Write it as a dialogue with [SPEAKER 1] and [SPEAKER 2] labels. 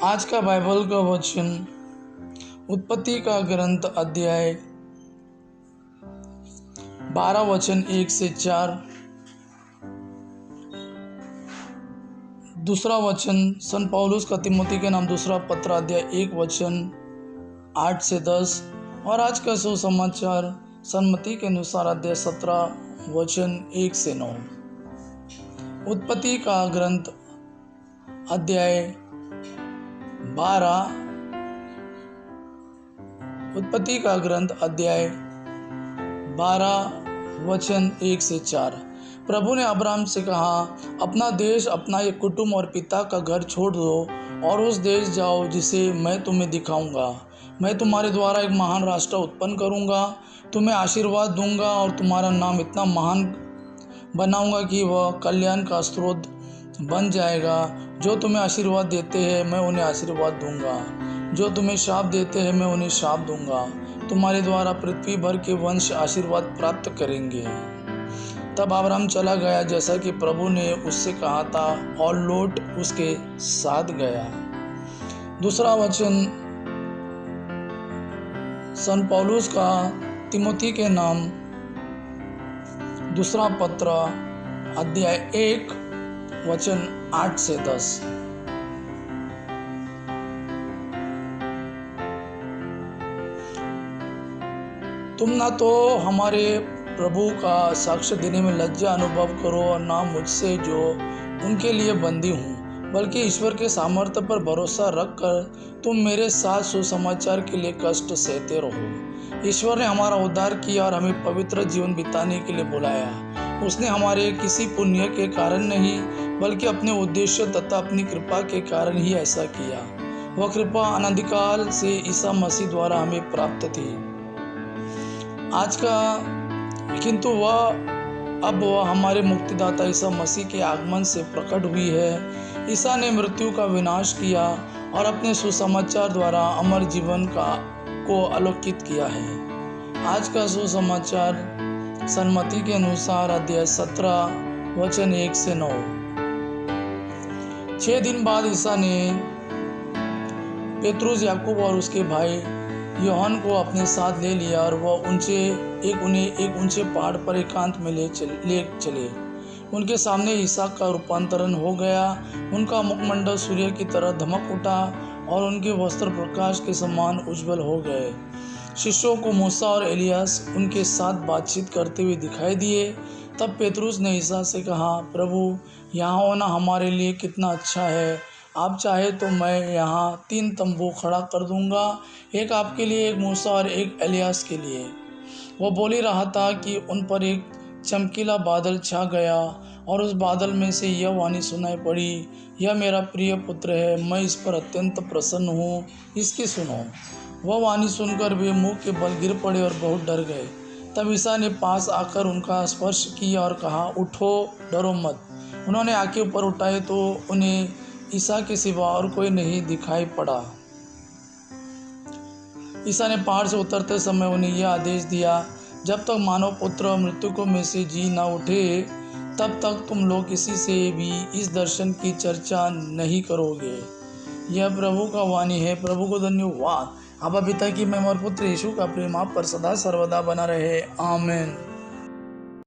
[SPEAKER 1] आज का बाइबल का वचन उत्पत्ति का ग्रंथ अध्याय 12 वचन 1 से 4। दूसरा वचन सन पौलुस का तिमोथी के नाम दूसरा पत्र अध्याय 1 वचन 8 से 10। और आज का सुसमाचार सन्मति के अनुसार अध्याय 17 वचन 1 से 9। उत्पत्ति का ग्रंथ अध्याय 12 उत्पत्ति का ग्रंथ अध्याय 12 वचन 1 से 4। प्रभु ने अब्राहम से कहा, अपना देश, अपना एक कुटुंब और पिता का घर छोड़ दो और उस देश जाओ जिसे मैं तुम्हें दिखाऊंगा। मैं तुम्हारे द्वारा एक महान राष्ट्र उत्पन्न करूंगा, तुम्हें आशीर्वाद दूंगा और तुम्हारा नाम इतना महान बनाऊंगा कि वह कल्याण का स्रोत बन जाएगा। जो तुम्हें आशीर्वाद देते हैं मैं उन्हें आशीर्वाद दूंगा, जो तुम्हें शाप देते हैं मैं उन्हें शाप दूंगा। तुम्हारे द्वारा पृथ्वी भर के वंश आशीर्वाद प्राप्त करेंगे। तब अब्राहम चला गया जैसा कि प्रभु ने उससे कहा था और लोट उसके साथ गया। दूसरा वचन सन पौलुस का तिमोथी के नाम दूसरा पत्र अध्याय 1 वचन 8 से 10। तुम ना तो हमारे प्रभु का साक्ष्य देने में लज्जा अनुभव करो और ना मुझसे जो उनके लिए बंदी हूँ, बल्कि ईश्वर के सामर्थ्य पर भरोसा रखकर तुम मेरे साथ सुसमाचार के लिए कष्ट सहते रहो। ईश्वर ने हमारा उद्धार किया और हमें पवित्र जीवन बिताने के लिए बुलाया। उसने हमारे किसी पुण्य के कारण नहीं बल्कि अपने उद्देश्य तथा अपनी कृपा के कारण ही ऐसा किया। वह कृपा अनंतकाल से ईसा मसीह द्वारा हमें प्राप्त थी। आज का किंतु वह हमारे मुक्तिदाता ईसा मसीह के आगमन से प्रकट हुई है। ईसा ने मृत्यु का विनाश किया और अपने सुसमाचार द्वारा अमर जीवन को आलोकित किया है। आज का सुसमाचार सन्मति के अनुसार अध्याय 17 वचन 1 से 9। 6 दिन बाद ईसा ने पेतरुस, याकूब और उसके भाई यूहन्ना को अपने साथ ले लिया और वह उन्हें एक ऊंचे पहाड़ पर एकांत में ले चले। उनके सामने ईसा का रूपांतरण हो गया। उनका मुखमंडल सूर्य की तरह धमक उठा और उनके वस्त्र प्रकाश के समान उज्जवल हो गए। शिष्यों को मूसा और एलियास उनके साथ बातचीत करते हुए दिखाई दिए। तब पेतरुस ने ईसा से कहा, प्रभु, यहाँ होना हमारे लिए कितना अच्छा है। आप चाहे तो मैं यहाँ 3 तंबू खड़ा कर दूंगा, एक आपके लिए, एक मूसा और एक एलियास के लिए। वो बोल ही रहा था कि उन पर एक चमकीला बादल छा गया और उस बादल में से यह वाणी सुनाई पड़ी, यह मेरा प्रिय पुत्र है, मैं इस पर अत्यंत प्रसन्न हूँ, इसकी सुनो। वह वाणी सुनकर वे मुंह के बल गिर पड़े और बहुत डर गए। तब ईसा ने पास आकर उनका स्पर्श किया और कहा, उठो, डरो मत। उन्होंने आंखें ऊपर उठाए तो उन्हें ईसा के सिवा और कोई नहीं दिखाई पड़ा। ईसा ने पहाड़ से उतरते समय उन्हें यह आदेश दिया, जब तक मानव पुत्र मृतकों में से जी न उठे तब तक तुम लोग किसी से भी इस दर्शन की चर्चा नहीं करोगे। यह प्रभु का वाणी है। प्रभु को धन्यवाद। अब पिता की महिमा और पुत्र यीशु का प्रेम आप पर सदा सर्वदा बना रहे। आमीन।